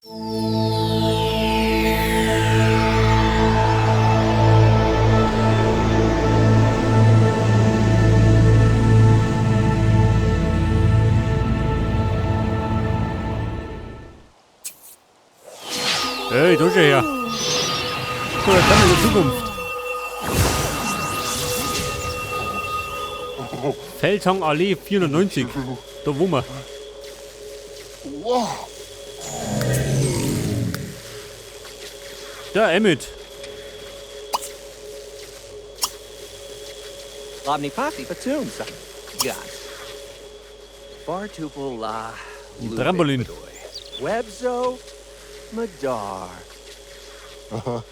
Hey, da ist er her. So, jetzt haben wir die Zukunft. Feldhang Allee 490. Da wo wir. Wow. Da, Emmett. Lobny Poppy, Batum, son. Got. Bartupel la. Trampolin. Webzo. Madar.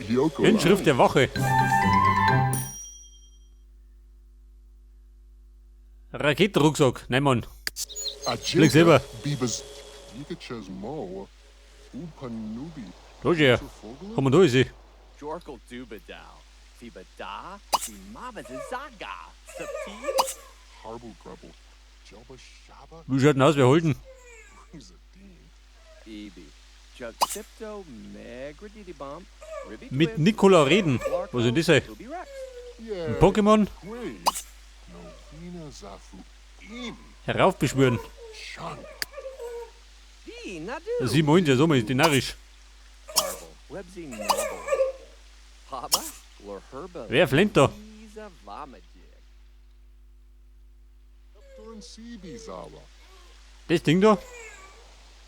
Yoko. Inschrift der Woche. Raketenrucksack. Nein, Mann. Blick selber. Bibas. Yikachas Mo. Upanubi. Da ist er. Komm mal da, ist sie. Jorkel Dubadao. Fibada. Fimama Zaga. Subtil. Harbu Grubble. Jelba Shaba. Wie schaut denn aus? Wir halten. Ruzadine. Ibi. Juxipto Megradidi Bump. Mit Nicola reden. Was ist denn das? Yeah. Pokémon? Great. Novena Zafu. Imi. Heraufbeschwören. Chunk. Das sieht man ja so mal, ist die narrisch. Webzy Noble. Papa. Or Herba. Wer flennt da? Lisa Vomajig. Durin Sibi Zawa. Das Ding da?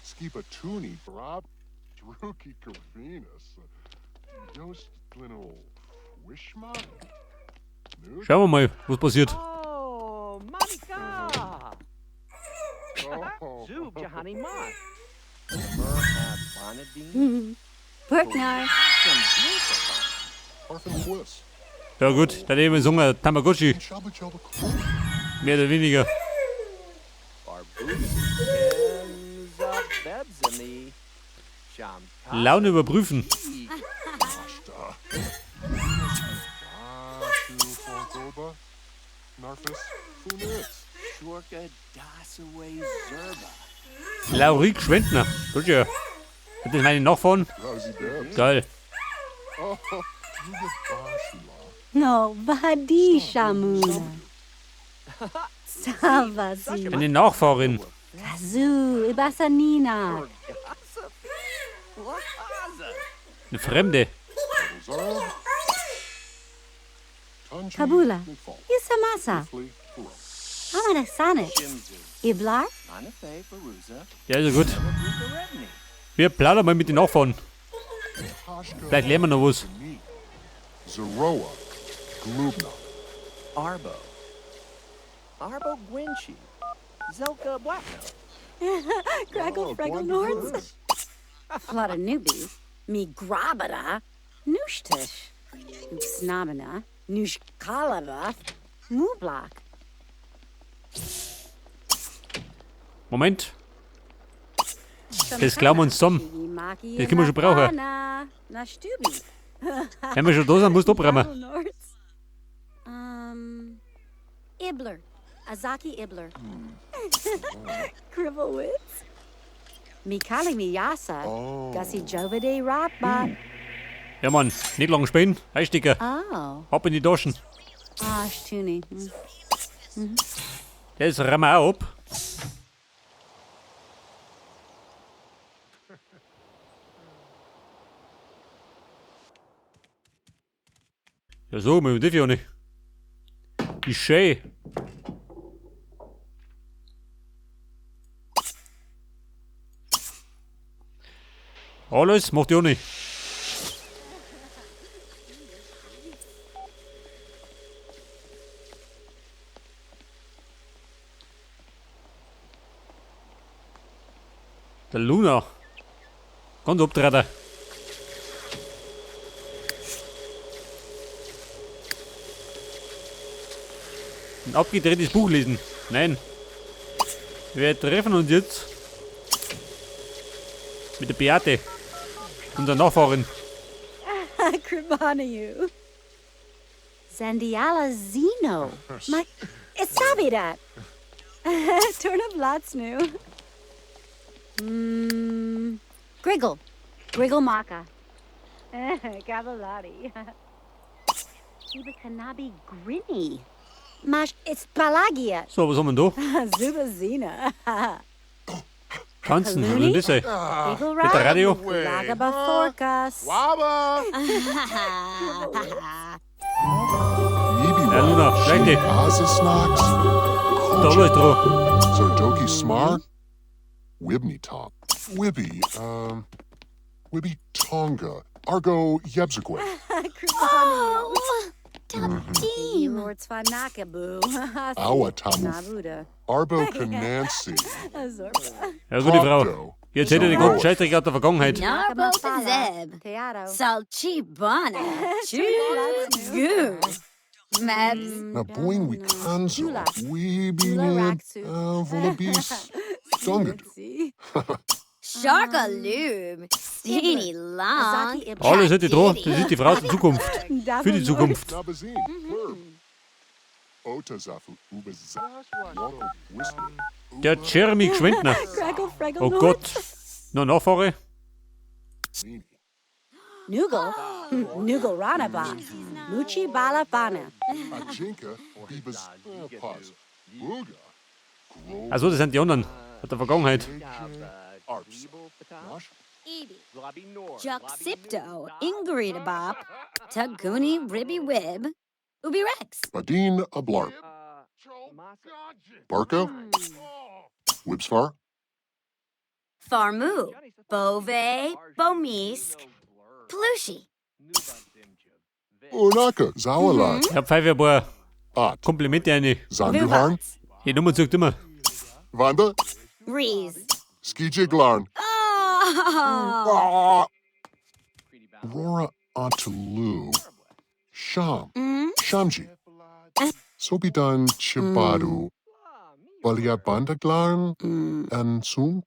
Skipa Tuni. Brab. Druki Corvinus. Yost Glino. Wishma. Schauen wir mal, was passiert. Oh, Monica! Oh. Zub Jahani Mott. Merhab Bonadine. Berknar. Orphan Bliss. Ja gut, dann eben so ein Tamagotchi. Shabba Jelba. Mehr oder weniger. Barbuzi. Kenza Bebsami. Sham. Laune überprüfen. Ashta. Ashu Fonkoba. Narfis Funitz. Shorka Dasaway Zerba. Laurik Schwendner. Das ist ja. Hat das meine Nachfahren? Rousy Debs. Geil. Oh, Yuga Bashula. No, Badi Shamuna. Savasi. Eine Nachfahrin. Kazu, Ibasanina. Lahaza. Eine Fremde. Zarab. Tanji. Kabula. Nifal. Yusamasa. Flee. Furo. Amana Sanet. Shimzu. Iblar. Anafe Faruza. Ja, also gut. Ruka Redney. Wir plaudern mal mit den Nachfahren. Tashka. Vielleicht lernen wir noch was. Ni. Zeroa. Glubna. Arbo. Arbo Gwinchi. Zelka Blackno. Greggle Freggle Nords. Flood of newbie. Me grabada. Nushtish. Snabana. Nush kalava. Mublak. Moment. Das glauben wir uns zusammen. Das können wir schon brauchen. Na Stübi. Wenn wir schon da sind, musst du abbrechen. Ibler. Azaki Ibler. Gribblewitz. Mikali Miyasa. Oh. Gussie Jovade Rotbot. Ja, Mann. Nicht lang spielen. Einsticker. Oh. Ab in die Taschen. Ah, Stuni. Das räumen wir auch ab. Ja, so, wir dürfen ja nicht. Ist schön. Alles macht ja nicht. Der Luna. Ganz abtreten. Ein abgedrehtes Buch lesen. Nein. Wir treffen uns jetzt mit der Beate, unserer Nachfahrin. Kribanayu. Zandiala Zeno. My, it's Sabidat. Turn up lots new. Griggle. Grigglemacher. Cavallari. Iba Kanabi Grinny. Mash, it's Pelagia. So, was haben wir da? Zubazina. Tanzen, was ist denn das? Ey? Eagle Mit der Radio? Lagaba Forkas. Waba! Ja, Luna, schlechte. Azasnox. Da ist dran. Zardoki Smar. Wibney Top. Wibby Tonga. Argo Yebzagwe. Oh, Team. Lord Svanakabu. Awatamu. Nabuda. Arbo Kanansi. Zorba. Ja, gute Frau. Pogdo. Jetzt hätte ich den ganzen Scheißdreck aus der Vergangenheit. Narbo Zeb. Teatro. Salchibana. Chugoo. Mabs. Na boing we kanzo. Jula. Weebinid. Raksu. Volabis. Dongadu. Sharkaloob. Steeny Long. Alles hätte ich dran. Das ist die Frau der Zukunft. Für die Zukunft. Nabazin. Verb. Otazafu. Ubazza. Walko. Whisper. Der Jeremy Gschwendner. Fraggle, Fraggle, Oh Gott. Noch Nachfahre? Zini. Nugal. Nugal Ranaba. Muchi Balafana. Ajinka. Bibas. Pause. Booga. Grow. Also, das sind die anderen. Aus der Vergangenheit. Arps. Nosh. Juxipto. Ingrid Bop. Taguni Ribby Wib. Ubi Rex. Badin Ablarp. Barco. Wibsfar. Farmu. Bove. Bomisk. Plushi. Unaka. Zawalad. Ich hab pfeife ein paar At. Komplimente rein. Zanduharn. Die Nummer sagt immer. Vanda. Reese. Skijiglarn. Oh. Rora Antulu. Sham. Shamji. Sobidan Chibadu. Balia Bandaglarn. And Sum.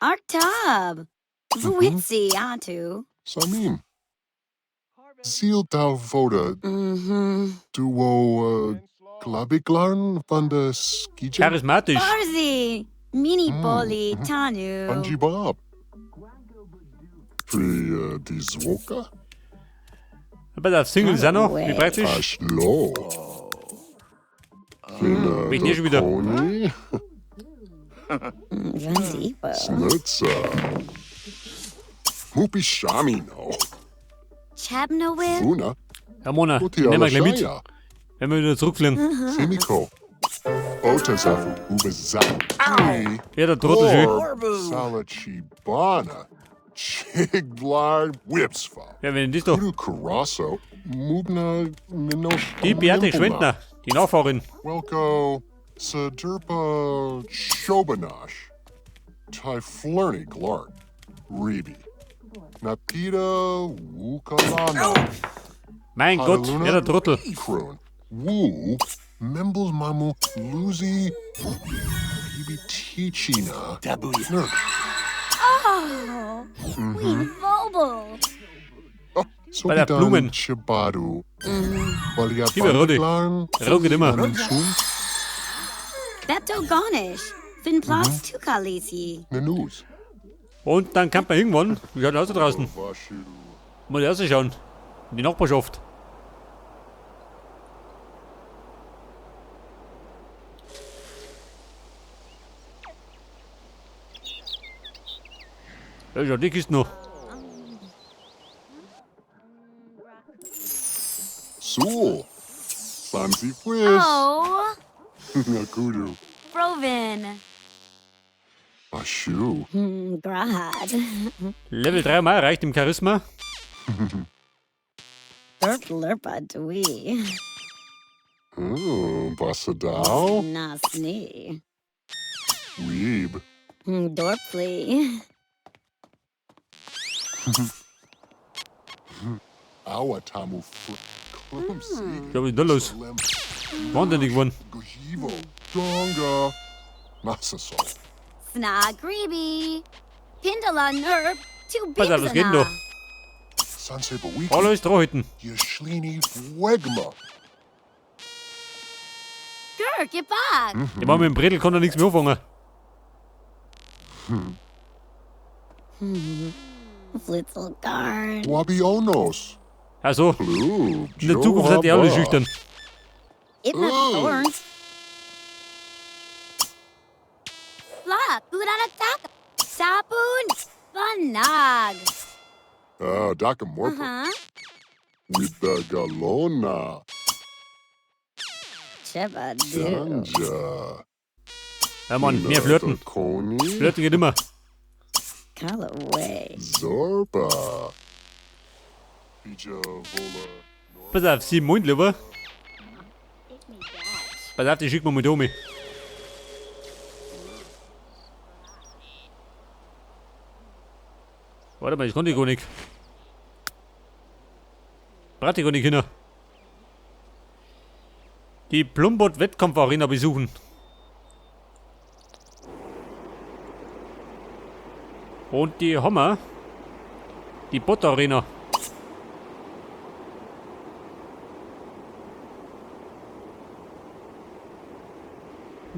Artab. Vuitsi Atu. Samim. Zeal Voda. Duo Glabiglarn. Vanda Skijig. Charismatisch. Barzi. Mini Boli Tanu. Bungie Bob. Pri die Zwoka. Aber das Single sind noch. Wie praktisch. Ashlo. Bin Bin ich nicht schon wieder. Pony. Vanzipo. Snutza. Mupi Shamino. Chabnowib. Una. Ja, Mona, Uti nehmen wir gleich mit, Alashaya. wenn wir wieder zurückfliegen. Simiko. Otazafu. Ubazaki. Ja, der Trottel schön. Salachibana. Chiglar Whipsfa. Ja, wenn das doch. Uru Carasso. Mubna Minosh. Die Beate Schwendner, die Nachfahrin. Welko. Sadurpa Shobanash. Tyflurny Glark. Rebi. Napita Wukalana. Mein Gott, ja, der Trottel. Kroon. Woo. Membles Mamu Luzi. Bibi Tichina. Nerd. Vobel. So Bei der Blumen. Chibadu. Walia Liebe Rudi. Bandaglarn. Ruckelt immer. Sum. Bepto Gonish. Finplas Tukalisi. Nenus. Und dann kann man irgendwann, wie schaut aus da draußen, Vashu. mal rausschauen. In die Nachbarschaft. Ja, schau, die Kiste noch. Sul. Samsi Fwish. Oh. Nakudu. Provin. Vashu. Grad. Level 3 mal erreicht im Charisma. Derp Lerpa Dwi. Oh, Basadao. Nasni. Weeb. Dorply. Awatamu Clumsy. Ich glaube, was ist da los? Wahnsinnig geworden. Gojivo. Donga. Nasaso. Snagribi. Pindala Nerp. Two Pass auf, was geht denn da? Sanse Bawiki. Hallo ist dran halten. Yashlini Fwegma. Gurk, get back. Der Mann mit dem Bredel kann da nichts mehr anfangen. Flitzelgarn. Wabionos. Also, Blue. in der Zukunft seid ihr alle schüchtern. Itna thorns. Fla, Gudanataka. Sapun. Vanag. Ah, Dakamorpa. Huh? With the Galona. Cheba do. Janja. Ja, Mann, mehr flirten. Koni. Flirten geht immer. Call away. Zorba. Bija Vola. Pass auf, 7 Mund, lieber. Pass auf, die schicken wir mit Omi. Warte mal, ich konnte gar nicht. Braucht ich gar nicht hin. Die Plumbot-Wettkampfarena besuchen. Und die Hammer. Die Bot-Arena.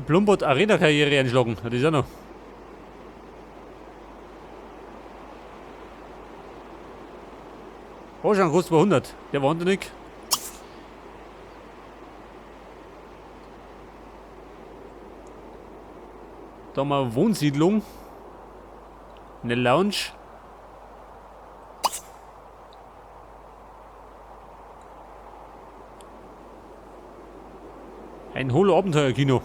Plumbot Arena-Karriere einschlagen. Das ist ja noch. Oh, schon kostet 200. Der war nicht. Da haben wir eine Wohnsiedlung. Eine Lounge. Ein Holo-Abenteuer-Kino.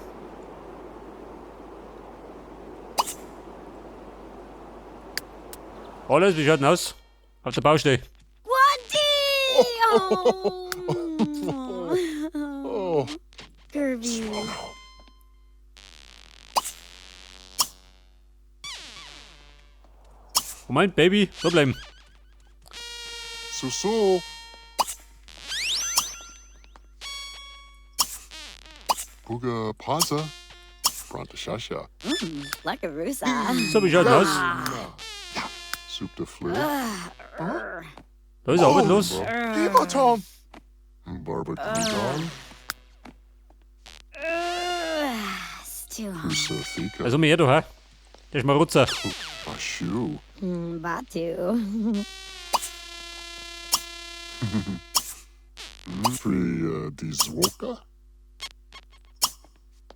Alles, wie schaut denn aus? Auf der Baustelle. Oh. Kirby. Moment, Baby, so bleiben. So. Puga Paza. Bronta Shasha. Like a rusa. So, wie schaut denn aus? Soup de Fleur. Da ist Arbeit los. Diva Tom. Barbecue Don. It's too hot. Pusa Thika. Also, mir her, du, ha? Der Schmarotzer. Ashu. Batu. Free Dizwoka.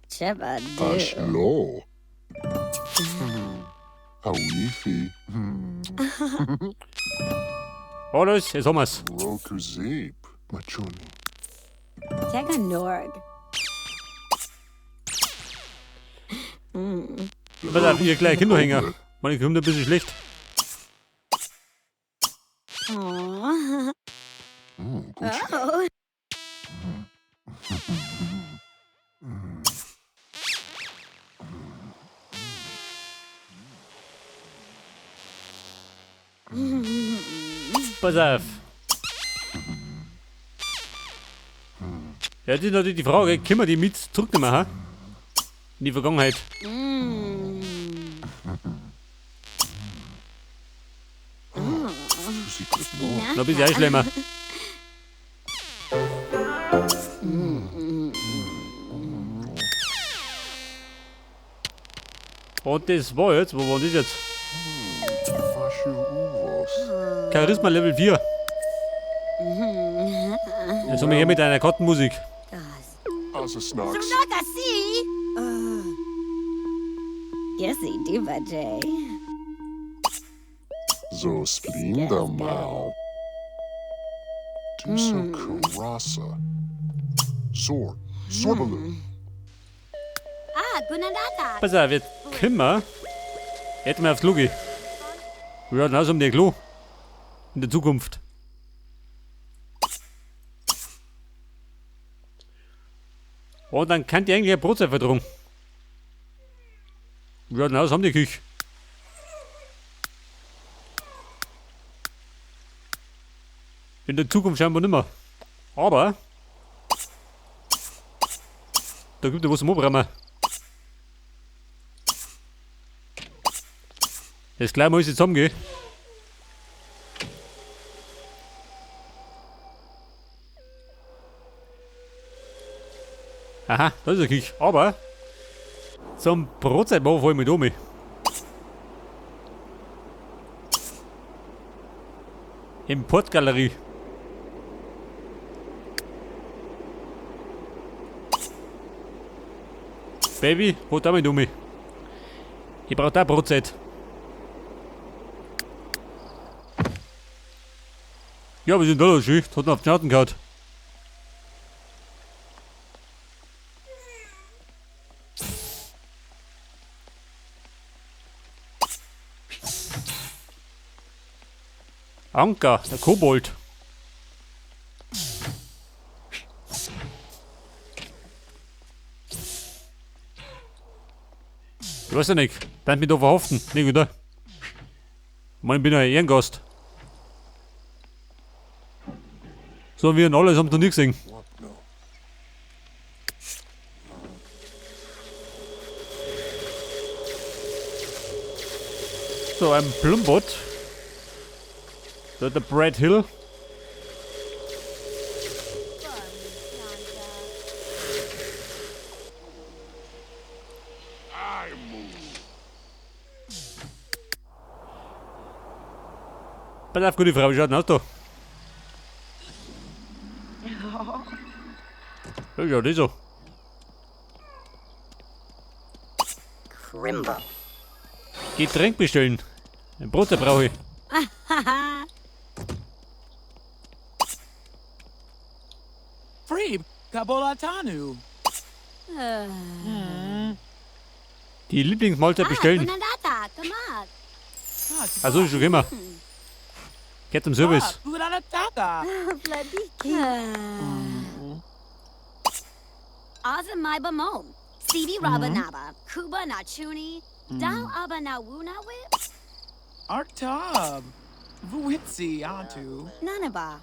Cheba do. Ashlo. Awifi. Alles, jetzt haben wir's. Roku Zeep. Machuni. Tega Norg. Pass auf, ihr kleine Kinderhänger. Meine kommt ein bisschen schlecht. Aww. Gucci. Oh. Pass auf. Ja, das ist natürlich die Frage, können wir die mit zurücknehmen, ha? In die Vergangenheit. Secret Law. Noch ein bisschen einschlemmen. Und das war jetzt, wo war das jetzt? Fashu Uvos. Charisma Level 4. Jetzt haben wir hier mit einer Kartenmusik. Asa Snacks. Nagasi. Yesy Diva J. So Splinda Mal. Tusa Karasa. Zor. Zorbaloo. Ah, Gunadata. Pass auf, jetzt können wir. Hätten wir aufs Klo gehen. Wir hatten aus um der Klo. In der Zukunft. Und dann kann die eigentlich eine Brotzeit verdrungen. Wir hatten aus um die Küche. In der Zukunft scheinbar nicht mehr. Aber. Da gibt es was zum Oberrammer. Jetzt gleich muss ich zusammengehen. Aha, da ist der Küche. Aber zum Brotzeitbau fahre ich mit Omi. Importgalerie. Baby, wo damit um mich? Ich brauch da Brotzeit. Ja, was ist denn da los, Schicht? Hat ihn auf den Schatten gehauen. Anker, der Kobold. Ich weiß ja nicht. Dann mich da verhaften. Nicht wieder. Ich meine, ich bin ja ein Ehrengast. So, wir und alles haben da nie gesehen. What no? So, ein Plumbot. Da der Brad Hill. I move. Pass auf, gute Frau, wie schaut denn aus da? Ja, das so. Crimbo. Getränk bestellen. Ein Brot brauche ich. Freeb, Kabolatanu. Die Lieblingsmahlzeit bestellen. Unadata, Kamak. Also ist schon immer. Geht zum Service. Unadata. Azamai Bamom. Stevie Rabanaba. Kuba Nachuni. Dal Abanawuna Whip. Artab. Vuitsi Atu. Nanaba.